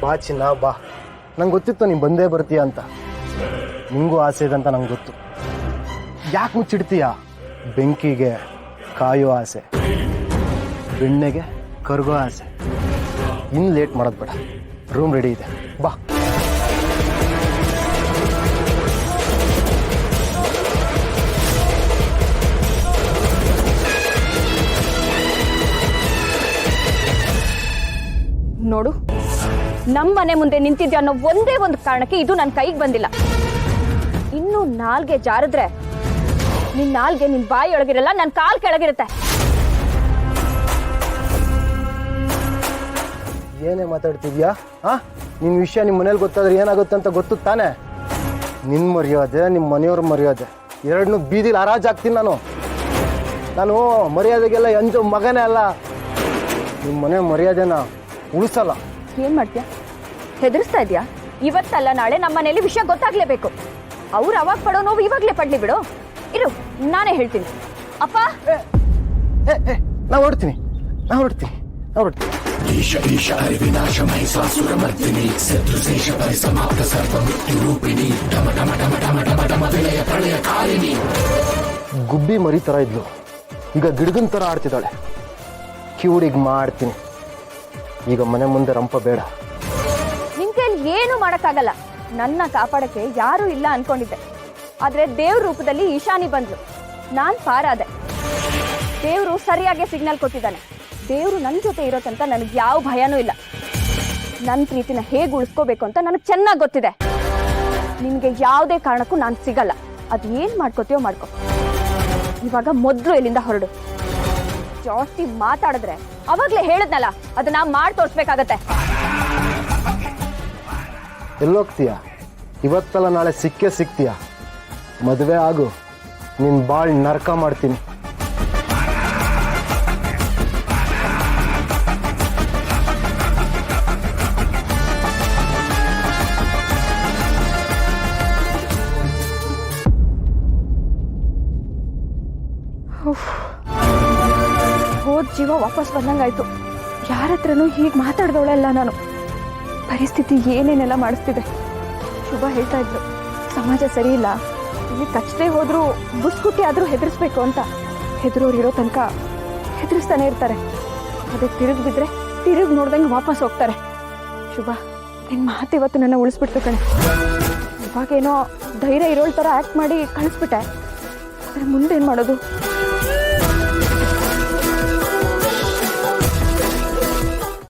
ಬಾ ಚಿನ್ನ ಬಾ. ನಂಗೆ ಗೊತ್ತಿತ್ತು ನೀನು ಬಂದೇ ಬರ್ತೀಯ ಅಂತ. ನಿಂಗೂ ಆಸೆ ಇದೆ ಅಂತ ನಂಗೆ ಗೊತ್ತು. ಯಾಕೆ ಮುಚ್ಚಿಡ್ತೀಯ? ಬೆಂಕಿಗೆ ಕಾಯೋ ಆಸೆ, ಬೆಣ್ಣೆಗೆ ಕರ್ಗೋ ಆಸೆ. ಇನ್ನು ಲೇಟ್ ಮಾಡೋದು ಬೇಡ, ರೂಮ್ ರೆಡಿ ಇದೆ, ಬಾ. ನೋಡು, ನಮ್ಮ ಮನೆ ಮುಂದೆ ನಿಂತಿದ್ಯಾ ಅನ್ನೋ ಒಂದೇ ಒಂದು ಕಾರಣಕ್ಕೆ ಇದು ನನ್ನ ಕೈಗೆ ಬಂದಿಲ್ಲ. ಇನ್ನು ನಾಲ್ಗೆ ಜಾರಿದ್ರೆ ನಿನ್ ನಾಲ್ಗೆ ನಿನ್ ಬಾಯಿ ಒಳಗಿರಲ್ಲ, ನನ್ನ ಕಾಲ್ ಕೆಳಗಿರುತ್ತೆ. ಏನೇ ಮಾತಾಡ್ತಿದ್ಯಾ? ನಿನ್ನ ವಿಷಯ ನಿಮ್ಮ ಮನೇಲಿ ಗೊತ್ತಾದ್ರೆ ಏನಾಗುತ್ತೆ ಅಂತ ಗೊತ್ತು ತಾನೆ? ನಿನ್ನ ಮರ್ಯಾದೆ, ನಿಮ್ಮ ಮನೆಯವ್ರ ಮರ್ಯಾದೆ ಎರಡನ್ನೂ ಬೀದಿಲಿ ಹರಾಜಾಗ್ತೀನಿ ನಾನು ಮರ್ಯಾದೆಗೆಲ್ಲ ಎಂಜೋ ಮಗನೇ ಅಲ್ಲ. ನಿಮ್ಮ ಮನೆ ಮರ್ಯಾದೆನ ಉಳಿಸಲ್ಲ. ಏನ್ ಮಾಡ್ತೀಯ? ಹೆದರ್ಸ್ತಾ ಇದ್ಯಾ? ಇವತ್ತಲ್ಲ ನಾಳೆ ನಮ್ಮ ಮನೇಲಿ ವಿಷಯ ಗೊತ್ತಾಗ್ಲೇಬೇಕು. ಅವ್ರು ಅವಾಗ ಪಡೋ ನೋವು ಇವಾಗ್ಲೇ ಪಡ್ಲಿ ಬಿಡು. ಇರು, ನಾನೇ ಹೇಳ್ತೀನಿ. ಅಪ್ಪ, ನಾ ಹೊಡ್ತೀನಿ. ಈಶ ಈಶ ವಿನಾಶ ಮಹಿಷಾಸುರ ಮರ್ದಿನಿ ಶತ್ರುಶೇಷ ಪರಿಸಮಾಪ್ತ ಸರ್ವ ಮೃತ್ಯು ರೂಪಿಣಿ ಢಮ ಢಮ ಢಮ ಢಮ ಢಮ ಢಮ ವಿಲಯ ಪ್ರಳಯ ಕಾಲಿನಿ. ಗುಬ್ಬಿ ಮರಿ ಥರ ಇದ್ಲು, ಈಗ ಗಿಡಗನ್ ಥರ ಆಡ್ತಿದ್ದಾಳೆ. ಕಿವುಡಿಗೆ ಮಾಡ್ತೀನಿ. ಈಗ ಮನೆ ಮುಂದೆ ರಂಪ ಬೇಡ. ನಿನ್ ಕೈಲಿ ಏನು ಮಾಡಕ್ಕಾಗಲ್ಲ. ನನ್ನ ಕಾಪಾಡಕ್ಕೆ ಯಾರೂ ಇಲ್ಲ ಅನ್ಕೊಂಡಿದ್ದೆ, ಆದ್ರೆ ದೇವ್ರ ರೂಪದಲ್ಲಿ ಈಶಾನಿ ಬಂದ್ಲು. ನಾನ್ ಪಾರಾದೆ. ದೇವ್ರು ಸರಿಯಾಗಿ ಸಿಗ್ನಲ್ ಕೊಟ್ಟಿದ್ದಾನೆ. ದೇವ್ರು ನನ್ನ ಜೊತೆ ಇರೋ ತನಕ ನನಗೆ ಯಾವ ಭಯನೂ ಇಲ್ಲ. ನನ್ನ ಪ್ರೀತಿನ ಹೇಗೆ ಉಳಿಸ್ಕೋಬೇಕು ಅಂತ ನನಗೆ ಚೆನ್ನಾಗಿ ಗೊತ್ತಿದೆ. ನಿನ್ಗೆ ಯಾವುದೇ ಕಾರಣಕ್ಕೂ ನಾನು ಸಿಗಲ್ಲ. ಅದು ಏನ್ ಮಾಡ್ಕೋತೀಯೋ ಮಾಡ್ಕೊ. ಇವಾಗ ಮೊದಲು ಇಲ್ಲಿಂದ ಹೊರಡು. ಜಾಸ್ತಿ ಮಾತಾಡಿದ್ರೆ ಅವಾಗ್ಲೇ ಹೇಳದ್ನಲ್ಲ, ಅದನ್ನ ಮಾಡಿ ತೋರಿಸ್ಬೇಕಾಗತ್ತೆ. ಎಲ್ಲೋಗ್ತೀಯ? ಇವತ್ತಲ್ಲ ನಾಳೆ ಸಿಕ್ಕೇ ಸಿಗ್ತೀಯ. ಮದುವೆ ಆಗು, ನಿನ್ ಬಾಳ್ ನರಕ ಮಾಡ್ತೀನಿ. ಹೋದ್ ಜೀವ ವಾಪಸ್ ಬಂದಂಗಾಯ್ತು. ಯಾರ ಹತ್ರನೂ ಹೀಗೆ ಮಾತಾಡ್ದವಳಲ್ಲ ನಾನು. ಪರಿಸ್ಥಿತಿ ಏನೇನೆಲ್ಲ ಮಾಡಿಸ್ತಿದೆ. ಶುಭ ಹೇಳ್ತಾ ಇದ್ರು, ಸಮಾಜ ಸರಿ ಇಲ್ಲ, ಇಲ್ಲಿ ಕಚ್ಚದೆ ಹೋದ್ರೂ ಬುಸ್ಕುಟ್ಟಿ ಆದ್ರೂ ಹೆದರ್ಸ್ಬೇಕು ಅಂತ. ಹೆದರೋರು ಇರೋ ತನಕ ಹೆದರ್ಸ್ತಾನೆ ಇರ್ತಾರೆ. ಅದಕ್ಕೆ ತಿರುಗಿ ಬಿದ್ರೆ ತಿರುಗಿ ನೋಡ್ದಂಗೆ ವಾಪಸ್ ಹೋಗ್ತಾರೆ. ಶುಭ, ನಿನ್ ಮಾತು ಇವತ್ತು ನನ್ನ ಉಳಿಸ್ಬಿಡ್ತು ಕಣೆ. ಇವಾಗೇನೋ ಧೈರ್ಯ ಇರೋಳ್ ಥರ ಆ್ಯಕ್ಟ್ ಮಾಡಿ ಕಳಿಸ್ಬಿಟ್ಟೆ. ಆದರೆ ಮುಂದೇನು ಮಾಡೋದು?